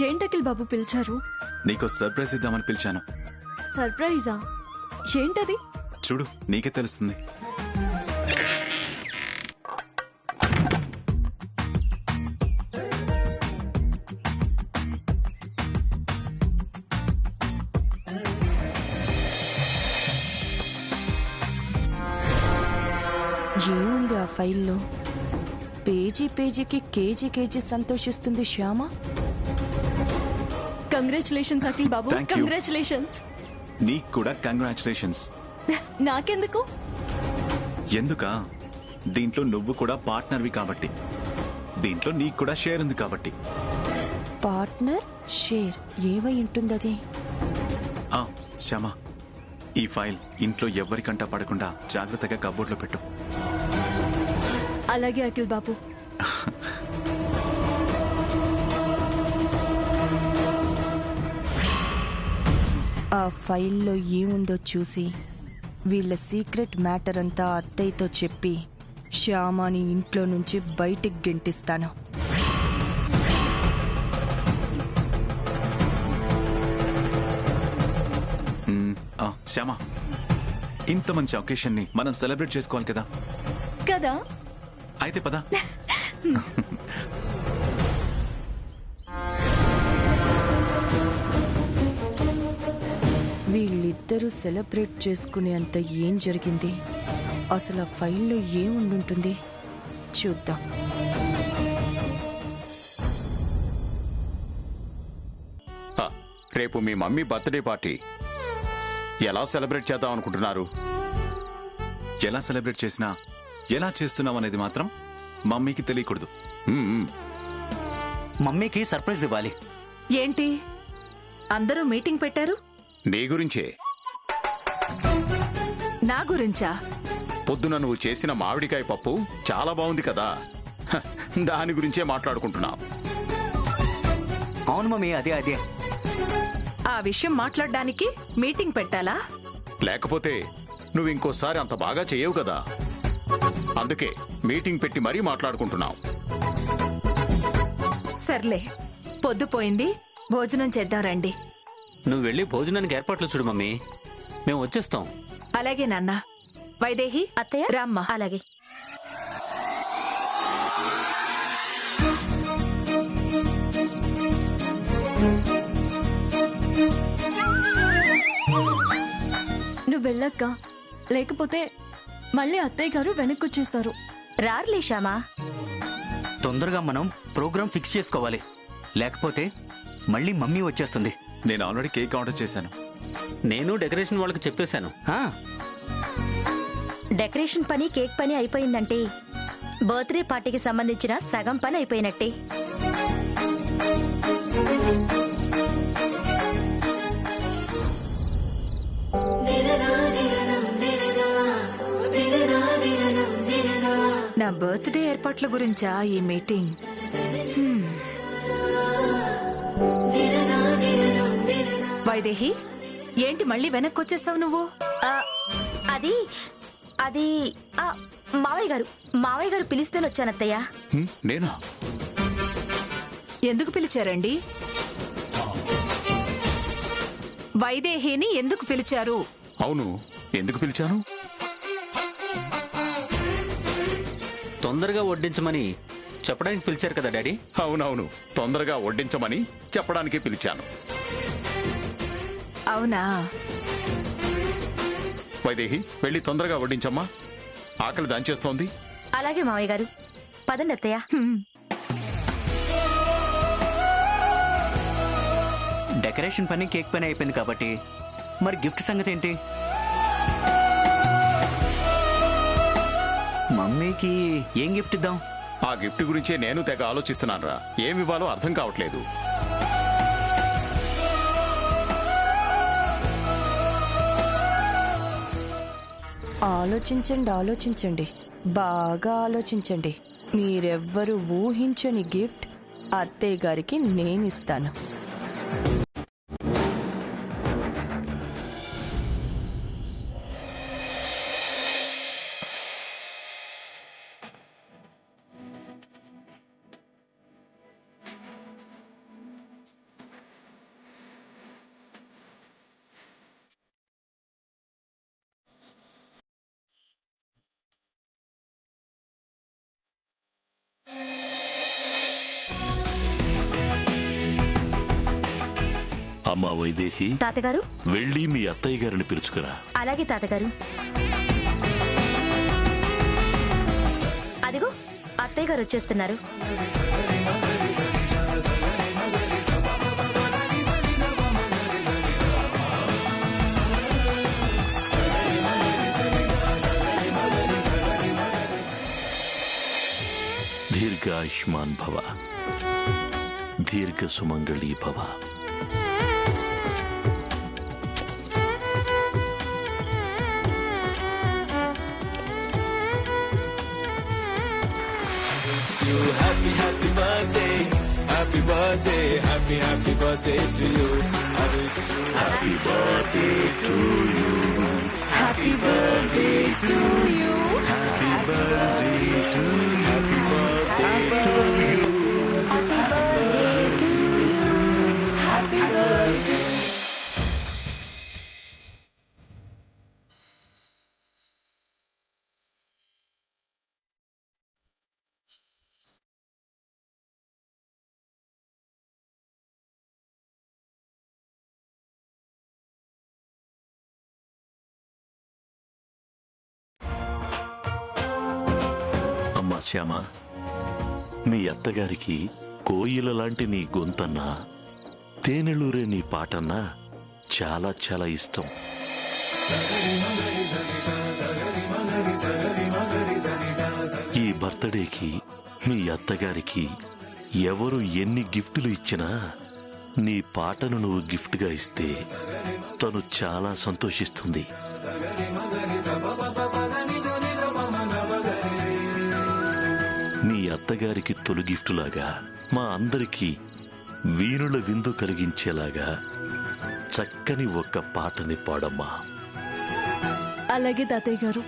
ఏంటకిల్ బాబు పిలిచారు? నీకో సర్ప్రైజ్ ఇద్దామని పిలిచాను. సర్ప్రైజా? ఏంటది? చూడు, నీకే తెలుస్తుంది. ఏముంది ఆ ఫైల్లో? పేజీ పేజీకి కేజీ కేజీ సంతోషిస్తుంది Shyama. Congratulations Akhil Babu, Thank you. Congratulations. నీకు కూడా కంగ్రాచులేషన్స్. నాకెందుకు? ఎందుకా? దీంట్లో నువ్వు కూడా పార్ట్నర్వి కాబట్టి, దీంట్లో నీకు కూడా షేర్ ఉంది కాబట్టి. పార్ట్నర్ షేర్ ఏమై ఉంటుందది? శ్యామ, ఈ ఫైల్ ఇంట్లో ఎవరికంటా పడకుండా జాగ్రత్తగా కబోర్డ్లో పెట్టు. అలాగే అఖిల్ బాబు. ఆ ఫైల్లో ఏముందో చూసి వీళ్ళ సీక్రెట్ మ్యాటర్ అంతా అత్తయ్యతో చెప్పి శ్యామాని ఇంట్లో నుంచి బయటికి గెంటిస్తాను. శ్యామ, ఇంత మంచి ఒకేషన్ ని మనం సెలబ్రేట్ చేసుకోవాలి కదా. కదా? అయితే పద. వీళ్ళిద్దరూ సెలబ్రేట్ చేసుకునేంత ఏం జరిగింది? అసలు ఆ ఫైల్లో ఏముండుంటుంది చూద్దాం. రేపు మీ మమ్మీ బర్త్డే పార్టీ ఎలా సెలబ్రేట్ చేద్దాం అనుకుంటున్నారు? ఎలా సెలబ్రేట్ చేసినా ఎలా చేస్తున్నాం అనేది మాత్రం మమ్మీకి తెలియకూడదు. మమ్మీకి సర్ప్రైజ్ ఇవ్వాలి. ఏంటి అందరూ మీటింగ్ పెట్టారు? నీ గురించే. నా గురించా? పొద్దున నువ్వు చేసిన మామిడికాయ పప్పు చాలా బాగుంది కదా, దాని గురించే మాట్లాడుకుంటున్నావు. అవును మమ్మీ, అదే అదే. ఆ విషయం మాట్లాడడానికి మీటింగ్ పెట్టాలా? లేకపోతే నువ్వు ఇంకోసారి అంత బాగా చేయవు కదా, అందుకే మీటింగ్ పెట్టి మరీ మాట్లాడుకుంటున్నావు. సర్లే, పొద్దుపోయింది, భోజనం చేద్దాం రండి. నువ్వు వెళ్ళి భోజనానికి ఏర్పాట్లు చూడు మమ్మీ, మేము వచ్చేస్తాం. అలాగే నాన్న. వైదేహి అత్తయ్య రామ్మా. అలాగే. నువ్వు వెళ్ళక్క, లేకపోతే మళ్ళీ అత్తయ్య గారు వెనక్కొచ్చేస్తారు. రార్లే శ్యామా. తొందరగా మనం ప్రోగ్రామ్ ఫిక్స్ చేసుకోవాలి, లేకపోతే మళ్ళీ మమ్మీ వచ్చేస్తుంది. నేను ఆల్రెడీ కేక్ ఆర్డర్ చేశాను. నేను డెకరేషన్ వాళ్ళకి చెప్పేశాను. డెకరేషన్ పని, కేక్ పని అయిపోయిందంటే బర్త్డే పార్టీకి సంబంధించిన సగం పని అయిపోయినట్టే. నా బర్త్డే ఏర్పాట్ల గురించా ఈ మీటింగ్? వైదేహి, ఏంటి మళ్ళీ వెనక్కొచ్చేస్తావు నువ్వు? అది అది మావయ్య గారు పిలిస్తేనే వచ్చానత్తయ్య. నేనా? ఎందుకు పిలిచారండి? వైదేహిని ఎందుకు పిలిచారు? అవును, ఎందుకు పిలిచాను? తొందరగా వడ్డించమని చెప్పడానికి పిలిచారు కదా డాడీ. అవునవును, తొందరగా వడ్డించమని చెప్పడానికి పిలిచాను. అవునా? వైదేహి, వెళ్ళి తొందరగా వడ్డించమ్మా, ఆకలి దాంచేస్తోంది. అలాగే మావయ్య గారు, పదండి అత్తయ్య. డెకరేషన్ పని, కేక్ పని అయిపోయింది కాబట్టి మరి గిఫ్ట్ సంగతి ఏంటి? మమ్మీకి ఏం గిఫ్ట్ ఇద్దాం? ఆ గిఫ్ట్ గురించే నేను తెగ ఆలోచిస్తున్నాను రా. ఏమివ్వాలో అర్థం కావట్లేదు. ఆలోచించండి, బాగా ఆలోచించండి. మీరెవ్వరూ ఊహించని గిఫ్ట్ అత్తయ్య గారికి నేనిస్తాను. అమ్మా వైదేహి, తాతగారు. వెళ్ళి మీ అత్తయ్య గారిని పిలుచుకురా. అలాగే తాతగారు. అదిగో అత్తయ్య గారు వచ్చేస్తున్నారు. దీర్ఘాయుష్మాన్ భవ, దీర్ఘ సుమంగళీ భవ. Happy, happy birthday, happy birthday, happy, happy birthday to you. I wish you Happy birthday to you. Happy birthday to you. Happy birthday to you. Happy birthday to you. అమ్మా శ్యామ, మీ అత్తగారికి కోయిల లాంటి నీ గొంతన్నా, తేనెలూరే నీ పాటన్నా చాలా చాలా ఇష్టం. ఈ బర్త్డేకి మీ అత్తగారికి ఎవరు ఎన్ని గిఫ్టులు ఇచ్చినా నీ పాటను నువ్వు గిఫ్ట్గా ఇస్తే తను చాలా సంతోషిస్తుంది. నీ అత్తగారికి తొలి గిఫ్టులాగా మా అందరికీ వీణుల విందు కలిగించేలాగా చక్కని ఒక్క పాటని పాడమ్మా. అలాగే తాతయ్య గారు.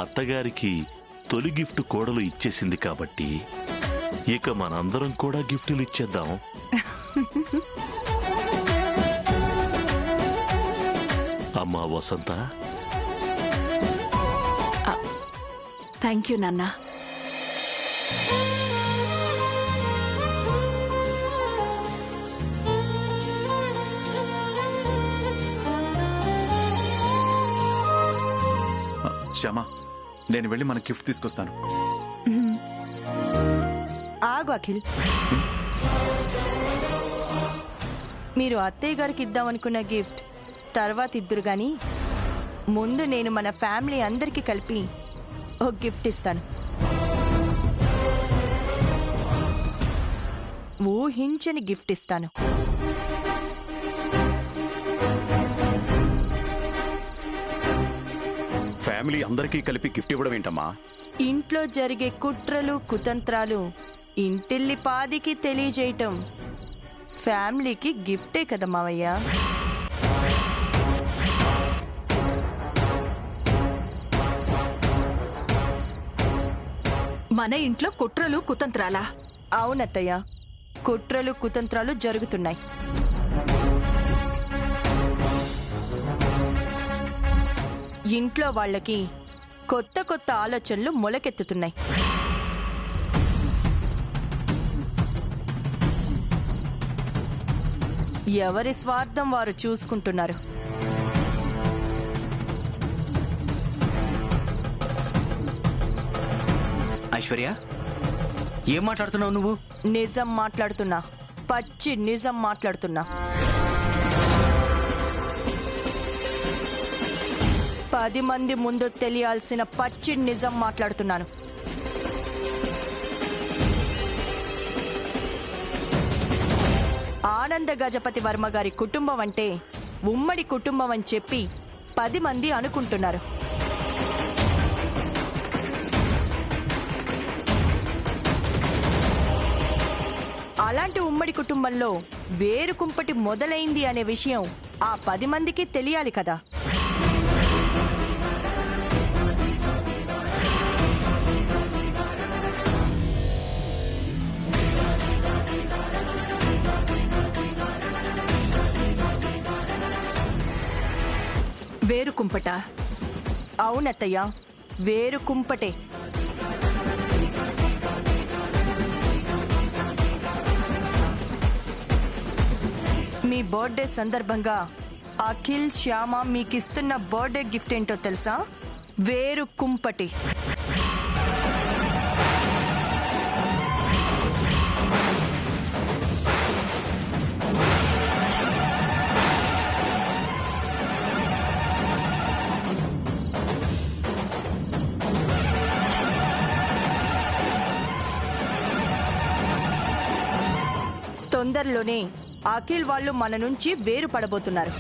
అత్తగారికి తొలి గిఫ్ట్ కోడలు ఇచ్చేసింది కాబట్టి ఇక మనందరం కూడా గిఫ్టులు ఇచ్చేద్దాం. అమ్మా వసంత. థ్యాంక్ యూ నాన్న. శ్యామ, నేను వెళ్ళి మన గిఫ్ట్ తీసుకొస్తాను. ఆగు అఖిల్. మీరు అత్తయ్య గారికి ఇద్దామనుకున్న గిఫ్ట్ తర్వాత ఇద్దరు గాని ముందు నేను మన ఫ్యామిలీ అందరికీ కలిపి ఒక గిఫ్ట్ ఇస్తాను. ఊహించని గిఫ్ట్ ఇస్తాను. ఫ్యామిలీ అందరికీ కలిపి గిఫ్ట్ ఇవ్వడం ఏంటమ్మా? ఇంట్లో జరిగే కుట్రలు కుతంత్రాలు ఇంటిల్లి పాదికి తెలియజేయటం ఫ్యామిలీకి గిఫ్టే కదా మావయ్య. మన ఇంట్లో కుట్రలు కుతంత్రాలా? అవునత్తయ్య, కుట్రలు కుతంత్రాలు జరుగుతున్నాయి. ఇంట్లో వాళ్ళకి కొత్త కొత్త ఆలోచనలు మొలకెత్తుతున్నాయి. ఎవరి స్వార్థం వారు చూసుకుంటున్నారు. ఐశ్వర్య, ఏం మాట్లాడుతున్నావు నువ్వు? నిజం మాట్లాడుతున్నా, పచ్చి నిజం మాట్లాడుతున్నా. 10 మంది ముందు తెలియాల్సిన పచ్చి నిజం మాట్లాడుతున్నాను. ఆనంద గజపతి వర్మ గారి కుటుంబం అంటే ఉమ్మడి కుటుంబం అని చెప్పి 10 మంది అనుకుంటున్నారు. అలాంటి ఉమ్మడి కుటుంబంలో వేరు కుంపటి మొదలైంది అనే విషయం ఆ 10 మందికి తెలియాలి కదా. వేరు కుంపట? అవునత్తయ్య, వేరు కుంపటే. మీ బర్త్డే సందర్భంగా అఖిల్, శ్యామ మీకిస్తున్న బర్త్డే గిఫ్ట్ ఏంటో తెలుసా? వేరు కుంపటి. తొందరలోనే అఖిల్ వాళ్ళు మన నుంచి వేరు పడబోతున్నారు.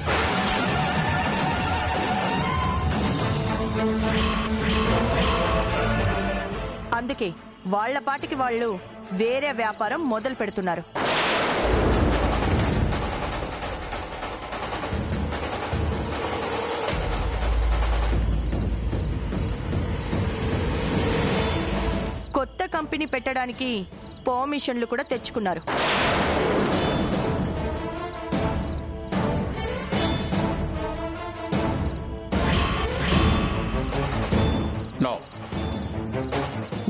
అందుకే వాళ్ల పాటికి వాళ్ళు వేరే వ్యాపారం మొదలు పెడుతున్నారు. కొత్త కంపెనీ పెట్టడానికి పర్మిషన్లు కూడా తెచ్చుకున్నారు.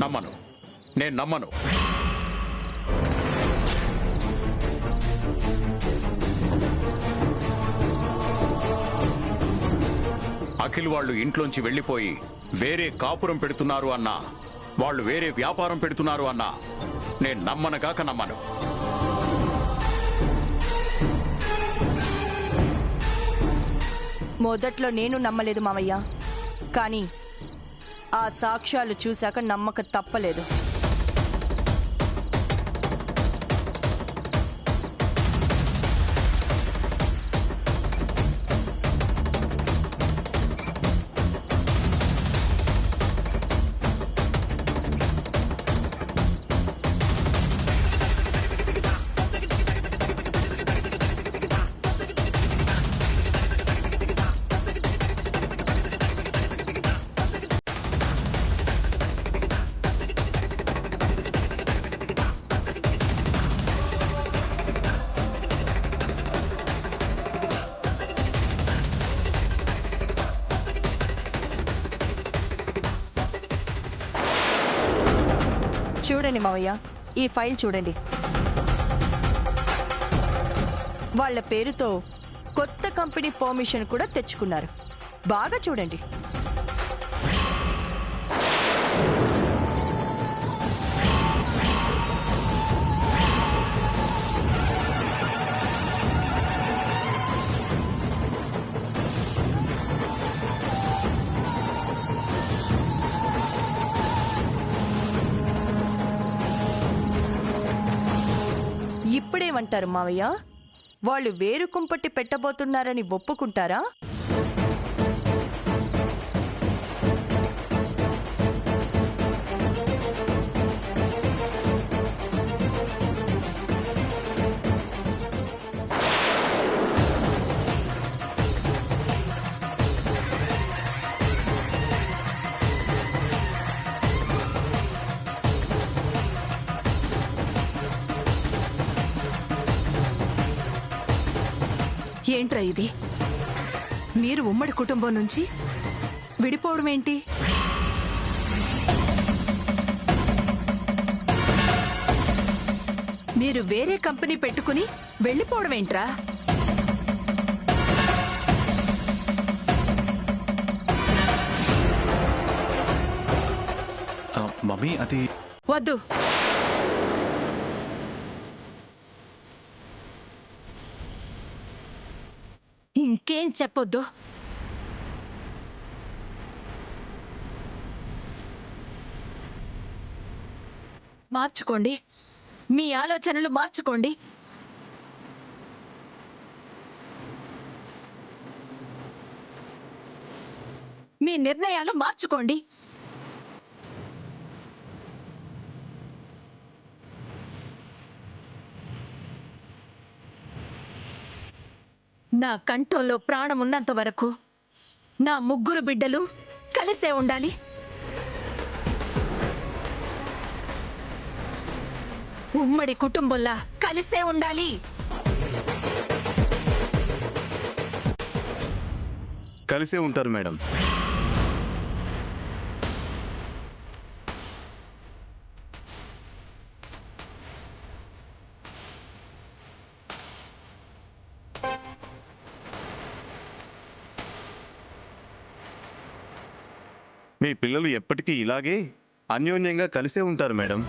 నమ్మను, నేను నమ్మను. అఖిల్ వాళ్ళు ఇంట్లోంచి వెళ్ళిపోయి వేరే కాపురం పెడుతున్నారు అన్నా, వాళ్ళు వేరే వ్యాపారం పెడుతున్నారు అన్నా నేను నమ్మనగాక నమ్మను. మొదట్లో నేను నమ్మలేదు మావయ్య, కానీ ఆ సాక్ష్యాలు చూశాక నమ్మక తప్పలేదు. చూడండి మావయ్య, ఈ ఫైల్ చూడండి. వాళ్ళ పేరుతో కొత్త కంపెనీ పర్మిషన్ కూడా తెచ్చుకున్నారు. బాగా చూడండి. ఇప్పుడేమంటారు మావయ్య? వాళ్ళు వేరు కుంపట్టి పెట్టబోతున్నారని ఒప్పుకుంటారా? ఏంట్రా ఇది? మీరు ఉమ్మడి కుటుంబం నుంచి విడిపోవడం ఏంటి? మీరు వేరే కంపెనీ పెట్టుకుని వెళ్ళిపోవడం ఏంట్రా? మమ్మీ అది వద్దు. ఇంకేం చెప్పొద్దు. మార్చుకోండి, మీ ఆలోచనలు మార్చుకోండి. మీ నిర్ణయాలు మార్చుకోండి. నా కంఠంలో ప్రాణం ఉన్నంత వరకు నా ముగ్గురు బిడ్డలు కలిసే ఉండాలి. ఉమ్మడి కుటుంబంలా కలిసే ఉండాలి. కలిసే ఉంటారు మేడం. మీ పిల్లలు ఎప్పటికీ ఇలాగే అన్యోన్యంగా కలిసే ఉంటారు మేడం.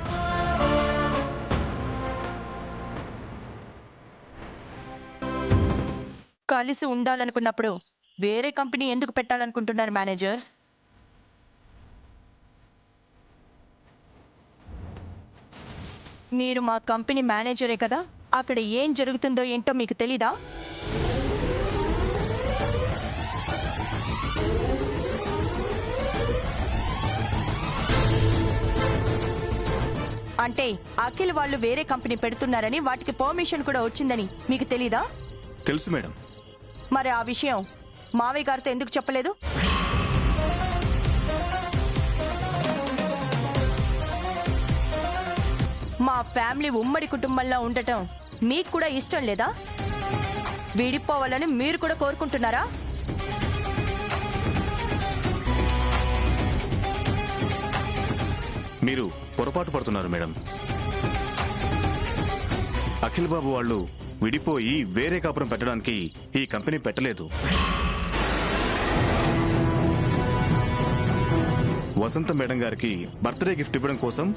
కలిసి ఉండాలనుకున్నప్పుడు వేరే కంపెనీ ఎందుకు పెట్టాలనుకుంటున్నారు మేనేజర్? మీరు మా కంపెనీ మేనేజరే కదా, అక్కడ ఏం జరుగుతుందో ఏంటో మీకు తెలీదా? అంటే అఖిల్ వాళ్ళు వేరే కంపెనీ పెడుతున్నారని, వాటికి పర్మిషన్ కూడా వచ్చిందని మీకు తెలీదా? తెలుసు మేడం. మరి ఆ విషయం మావయ్య గారితో ఎందుకు చెప్పలేదు? మా ఫ్యామిలీ ఉమ్మడి కుటుంబంలో ఉండటం మీకు కూడా ఇష్టం లేదా? విడిపోవాలని మీరు కూడా కోరుకుంటున్నారా? మీరు పొరపాటు పడుతున్నారు మేడం. అఖిల్ బాబు వాళ్ళు విడిపోయి వేరే కాపురం పెట్టడానికి ఈ కంపెనీ పెట్టలేదు. వసంత మేడం గారికి బర్త్డే గిఫ్ట్ ఇవ్వడం కోసం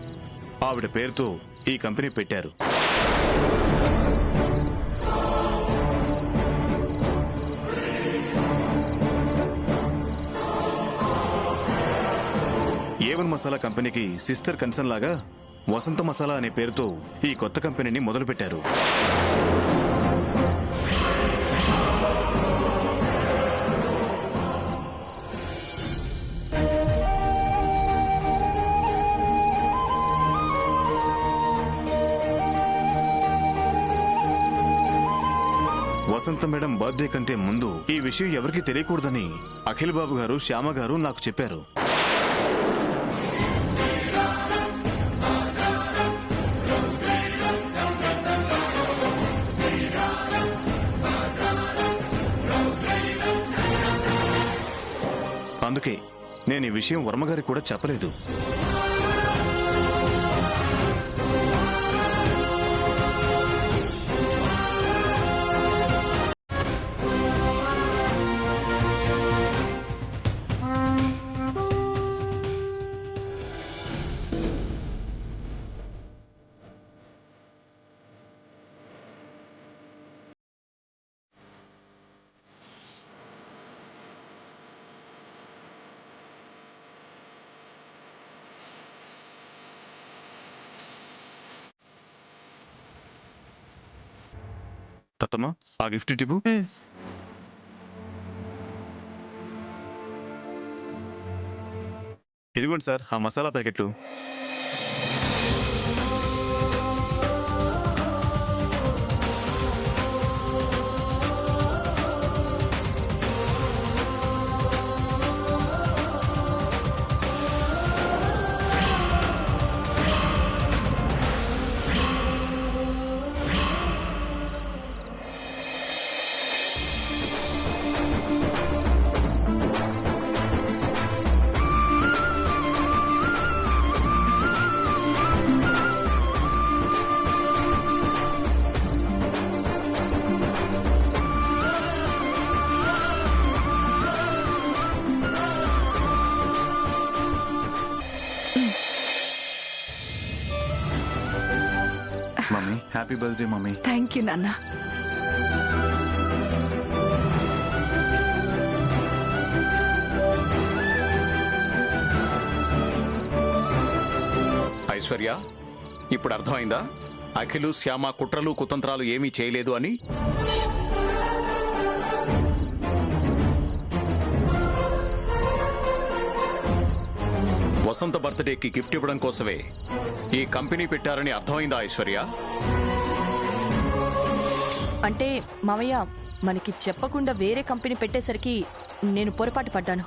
ఆవిడ పేరుతో ఈ కంపెనీ పెట్టారు. ఏవన్ మసాలా కంపెనీకి సిస్టర్ కన్సర్న్ లాగా వసంత మసాలా అనే పేరుతో ఈ కొత్త కంపెనీని మొదలుపెట్టారు. వసంత మేడం బర్త్డే కంటే ముందు ఈ విషయం ఎవరికీ తెలియకూడదని అఖిల్ బాబు గారు, శ్యామ గారు నాకు చెప్పారు. అందుకే నేను ఈ విషయం వర్మగారికి కూడా చెప్పలేదు. తత్తమ్మా, ఆ గిఫ్ట్ ఇటు. ఇదిగోండి సార్ ఆ మసాలా ప్యాకెట్లు. Happy birthday mummy. Thank you నాన్న. ఐశ్వర్య, ఇప్పుడు అర్థమైందా అఖిలు శ్యామ కుట్రలు కుతంత్రాలు ఏమీ చేయలేదు అని? వసంత బర్త్డేకి గిఫ్ట్ ఇవ్వడం కోసమే ఈ కంపెనీ పెట్టారని అర్థమైందా ఐశ్వర్య? అంటే మామయ్య, మనకి చెప్పకుండా వేరే కంపెనీ పెట్టేసరికి నేను పొరపాటు పడ్డాను.